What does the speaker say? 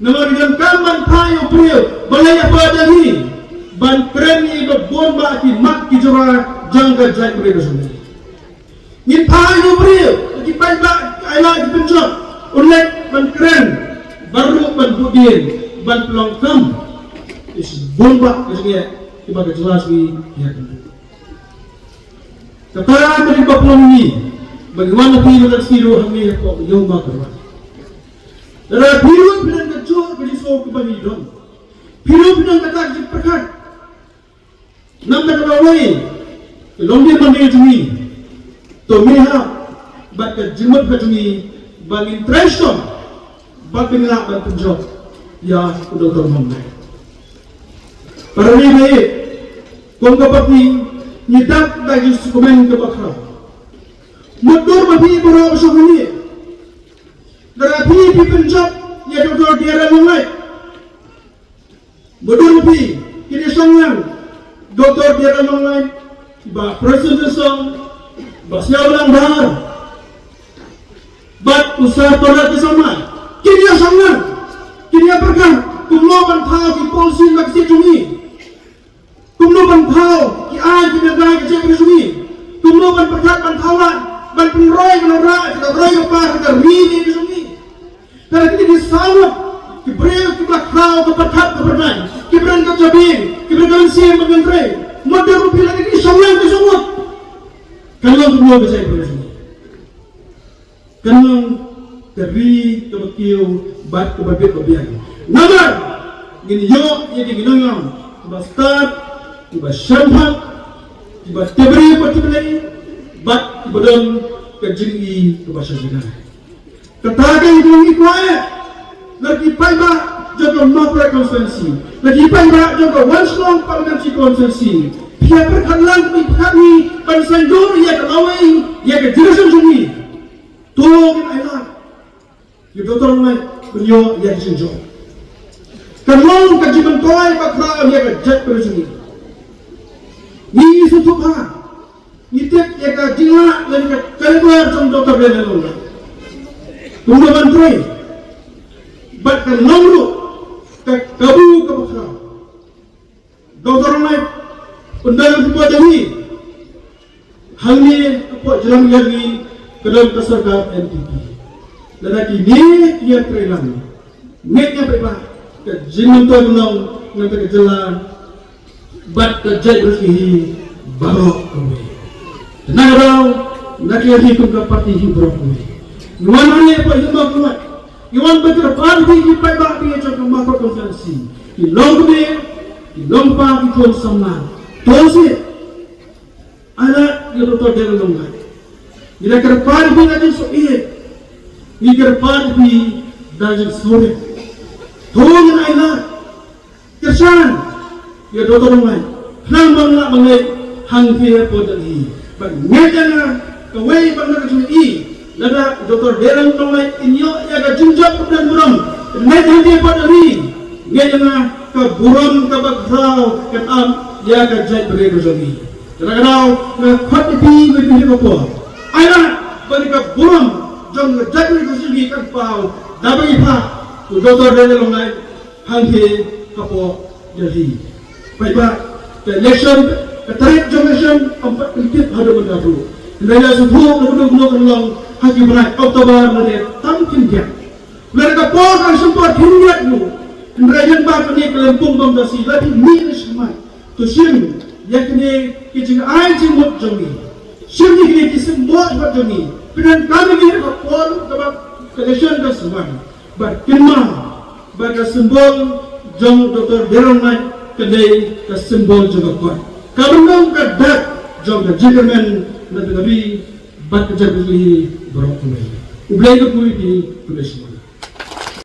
Naman kaman tayo priyo balay apa dali ban kreni ba bomba ki mak ki jora jangga jai priyo suni. Ni tayo priyo ki pai ba ala ki penjok unek ban kren baru ban budin ban pelongkam is bomba kesini ki ba jelas wi ya kan. Kata tadi ba pelongi bagaimana priyo dan siro hami ko yo ma karwa. Dara priyo bilang kacau beri so kembali dong. Priyo bilang kata jip perkat. Nam kata bawai. Lombi mandi jumi. To meha bat ka jimat ka jumi bangin trashon. Bat pengilak bat penjok. Ya udah termamai. Para ni baik. Kong kapat ni nyedak bagi sukumen kebakar. Motor babi berapa sahuni. Terapi di penjab ya doktor dia mulai bodoh lebih kini sangat doktor dia mulai bah presentasi bah siaran bahar bat usaha torat bersama kini sangat kini perkara kumloban tahu di polisi laksi cumi kumloban tahu di ai di negara kecil bersumi kumloban perkara bantalan ban penroy menora roy apa harga rini bersumi. Karena kita disawat, kiberian kita kau keperkat kepercayaan, kiberian kecabin, kiberian siang mengenai, modern bilang ini semua itu semua. Kalau semua bisa berhasil, kalau dari kebekiu bat kebabit kebiang. Nagar, gini yo, jadi gini yang, tiba start, tiba syamhat, tiba tebri pertibelai, bat tiba dong kejiri kebasa jenah. Katakan itu ini kuat. Lagi payah jaga makro konsensi. Lagi payah jaga one strong parliamentary konsensi. Dia berkenalan kami bangsa Indonesia yang kelawai yang kejerusan sini. Tolong ayat. Ya doktor mulai beliau yang senjol. Kalau kajian toai bakal yang kejat bersini. Ini sutupa. Ini tiap yang kajinlah dan keluar trong doktor beliau. Tunggu menteri, bahkan nomor kabu kebakar. Doktor naik pendalam sebuah jadi, hal ini kepuak jelang lagi ke dalam keserkap NTP. Dan lagi ni dia terilang, neknya berapa? Kejiman tuan menang nanti ke jalan, bat kejai bersih baru kami. Tenang kau, nak lagi kumka parti hibrok kami. Nuan hari apa itu mak nuan? Nuan betul parti di payah dia cakap makro konferensi. Di long dia, di long pa di kon sama. Tosi, ada dia doktor dia long lagi. Dia kerja parti lagi so iya. Dia kerja parti lagi sore. Tolong ayah, kerjaan dia doktor long lagi. Kenapa nak mengai hangkir pada ini? Bagaimana kawai bangsa ini? Lada doktor derang tolai inyo ya ga junjak dan buram net handi pada ri ngena ka buram ka bagrao kat am ya ga jai bre berjami kadang na khat pi me pi ko po aina bani ka buram jong ga jai bre berjami kan pau dabai pha doktor derang longai hanghe ka po jadi pai ba election ka tarik election ampat kritik hadu mendaru ndaya subuh nudu long Haji berai Oktober nanti tamkin dia. Mereka pokan sempat hingat nu. Mereka bak ni kelempung bangdasi lagi ni semai. Tu sim yakni kijing ai jimut jami. Sim ni kini kisembot bat jami. Penan kami ni pon kebab election dah semai. Bat kinma bagi simbol jong doktor Deronai kedai ke simbol juga kuat. Kalau kadat jong gentleman nabi bat kerja beli berapa? Ublay ko po iti tulis mo.